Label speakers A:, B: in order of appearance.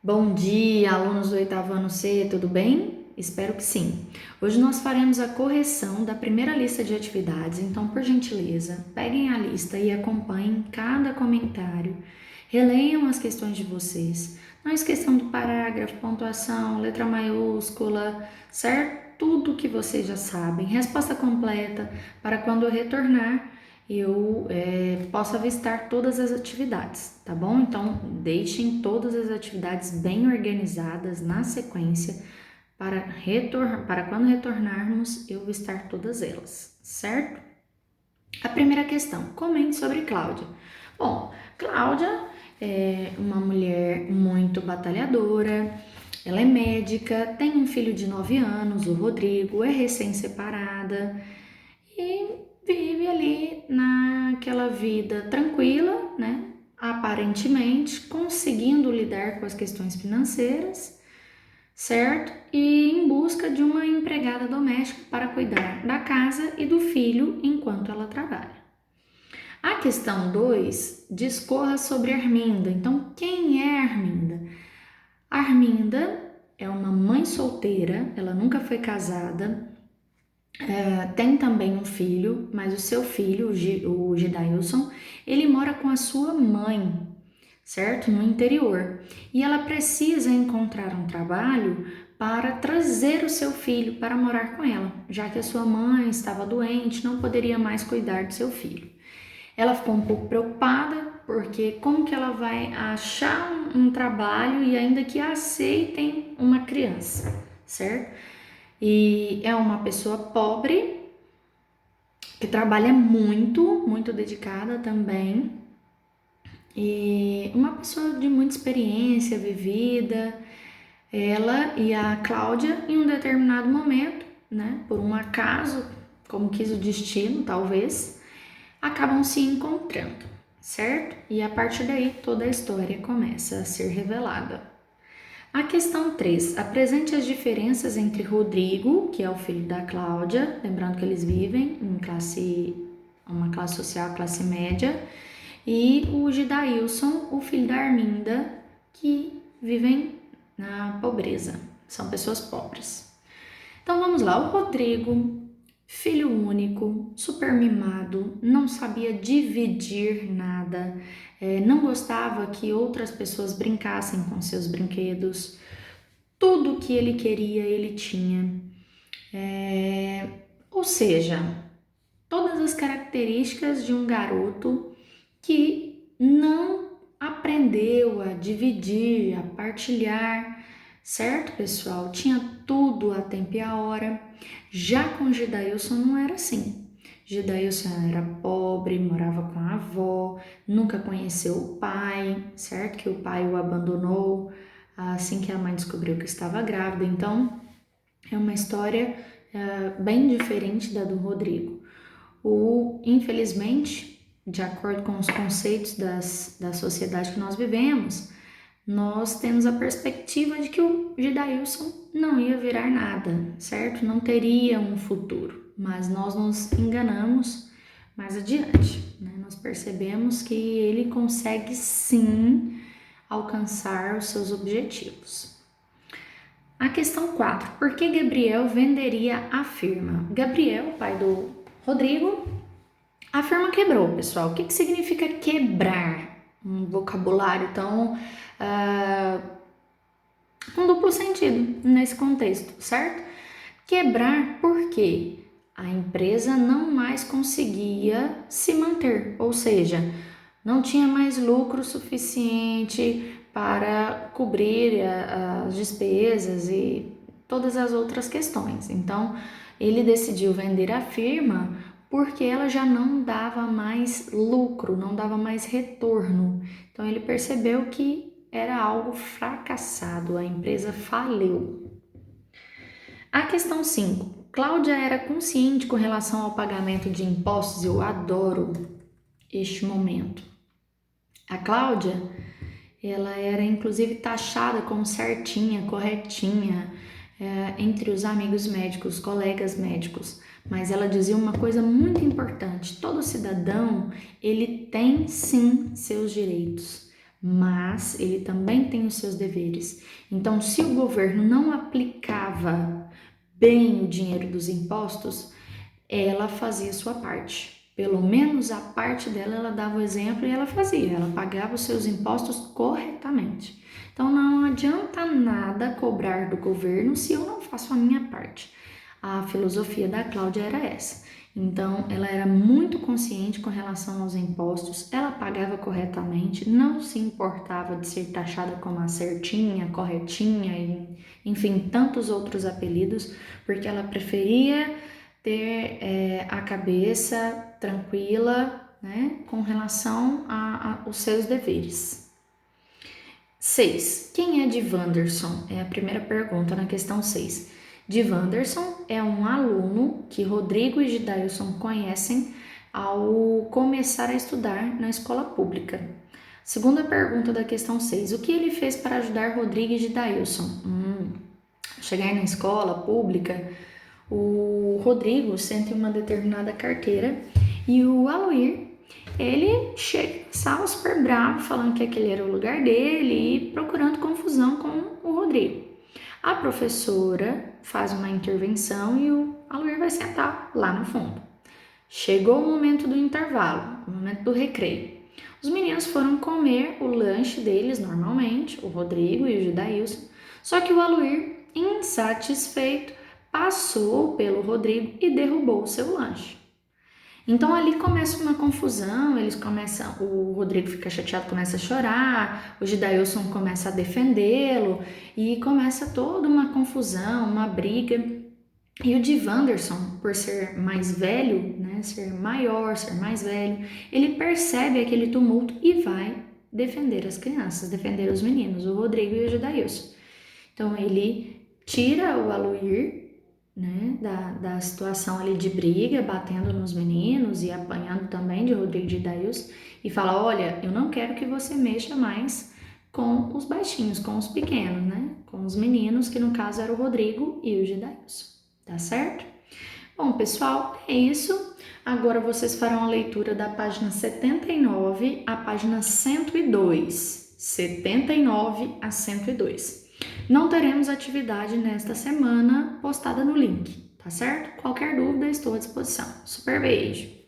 A: Bom dia, alunos do oitavo ano C, tudo bem? Espero que sim. Hoje nós faremos a correção da primeira lista de atividades, então, por gentileza, peguem a lista e acompanhem cada comentário, releiam as questões de vocês. Não esqueçam do parágrafo, pontuação, letra maiúscula, certo? Tudo que vocês já sabem. Resposta completa para quando eu retornar eu posso avistar todas as atividades, tá bom? Então, deixem todas as atividades bem organizadas na sequência para quando retornarmos eu avistar todas elas, certo? A primeira questão, comente sobre Cláudia. Bom, Cláudia é uma mulher muito batalhadora, ela é médica, tem um filho de 9 anos, o Rodrigo, é recém-separada e vive ali naquela vida tranquila, né? Aparentemente conseguindo lidar com as questões financeiras, certo? E em busca de uma empregada doméstica para cuidar da casa e do filho enquanto ela trabalha. A questão 2 discorra sobre Arminda. Então, quem é Arminda? Arminda é uma mãe solteira, ela nunca foi casada, tem também um filho, mas o seu filho, o Gidailson, ele mora com a sua mãe, certo? No interior. E ela precisa encontrar um trabalho para trazer o seu filho para morar com ela, já que a sua mãe estava doente, não poderia mais cuidar do seu filho. Ela ficou um pouco preocupada, porque como que ela vai achar um trabalho e ainda que aceitem uma criança, certo? E é uma pessoa pobre, que trabalha muito, muito dedicada também, e uma pessoa de muita experiência, vivida. Ela e a Cláudia, em um determinado momento, né, por um acaso, como quis o destino, talvez, acabam se encontrando, certo? E a partir daí toda a história começa a ser revelada. A questão 3. Apresente as diferenças entre Rodrigo, que é o filho da Cláudia, lembrando que eles vivem em uma classe social, classe média, e o Gidailson, o filho da Arminda, que vivem na pobreza, são pessoas pobres. Então vamos lá, o Rodrigo, filho único, super mimado, não sabia dividir nada, não gostava que outras pessoas brincassem com seus brinquedos, tudo que ele queria ele tinha. Ou seja, todas as características de um garoto que não aprendeu a dividir, a partilhar, certo, pessoal? Tinha tudo a tempo e a hora. Já com Gidailson não era assim. Gidailson era pobre, morava com a avó, nunca conheceu o pai, certo? Que o pai o abandonou assim que a mãe descobriu que estava grávida. Então, é uma história bem diferente da do Rodrigo. Infelizmente, de acordo com os conceitos da sociedade que nós vivemos, nós temos a perspectiva de que o Gidailson não ia virar nada, certo? Não teria um futuro, mas nós nos enganamos mais adiante, né? Nós percebemos que ele consegue sim alcançar os seus objetivos. A questão 4. Por que Gabriel venderia a firma? Gabriel, pai do Rodrigo, a firma quebrou, pessoal. O que significa quebrar? Um vocabulário tão com duplo sentido nesse contexto, certo? Quebrar porque a empresa não mais conseguia se manter, ou seja, não tinha mais lucro suficiente para cobrir as despesas e todas as outras questões. Então, ele decidiu vender a firma porque ela já não dava mais lucro, não dava mais retorno. Então, ele percebeu que era algo fracassado, a empresa faliu. A questão 5. Cláudia era consciente com relação ao pagamento de impostos. Eu adoro este momento. A Cláudia, ela era inclusive taxada como certinha, corretinha, entre os amigos médicos, colegas médicos. Mas ela dizia uma coisa muito importante: todo cidadão, ele tem sim seus direitos, mas ele também tem os seus deveres. Então, se o governo não aplicava bem o dinheiro dos impostos, ela fazia a sua parte. Pelo menos a parte dela, ela dava o exemplo e ela fazia. Ela pagava os seus impostos corretamente. Então, não adianta nada cobrar do governo se eu não faço a minha parte. A filosofia da Cláudia era essa. Então, ela era muito consciente com relação aos impostos, ela pagava corretamente, não se importava de ser taxada como a certinha, corretinha, e, enfim, tantos outros apelidos, porque ela preferia ter a cabeça tranquila, né, com relação aos seus deveres. 6. Quem é Div Anderson? É a primeira pergunta na questão 6. Div Anderson é um aluno que Rodrigo e Gidailson conhecem ao começar a estudar na escola pública. Segunda pergunta da questão 6. O que ele fez para ajudar Rodrigo e Gidailson? Chegar na escola pública, o Rodrigo sente uma determinada carteira e o Aloir, ele chega na sala super bravo, falando que aquele era o lugar dele e procurando confusão com o Rodrigo. A professora faz uma intervenção e o Aloir vai sentar lá no fundo. Chegou o momento do intervalo, o momento do recreio. Os meninos foram comer o lanche deles normalmente, o Rodrigo e o Gidailson, só que o Aloir, insatisfeito, passou pelo Rodrigo e derrubou o seu lanche. Então ali começa uma confusão, o Rodrigo fica chateado, começa a chorar, o Gidailson começa a defendê-lo e começa toda uma confusão, uma briga. E o Div Anderson, por ser mais velho, né, ser maior, ser mais velho, ele percebe aquele tumulto e vai defender as crianças, defender os meninos, o Rodrigo e o Gidailson. Então ele tira o Aloir, né, da situação ali de briga, batendo nos meninos e apanhando também de Rodrigo e de Gidailson, e fala: olha, eu não quero que você mexa mais com os baixinhos, com os pequenos, né, com os meninos, que no caso era o Rodrigo e o Gidailson, tá certo? Bom, pessoal, é isso. Agora vocês farão a leitura da página 79 à página 102. 79 a 102. Não teremos atividade nesta semana postada no link, tá certo? Qualquer dúvida, estou à disposição. Super beijo!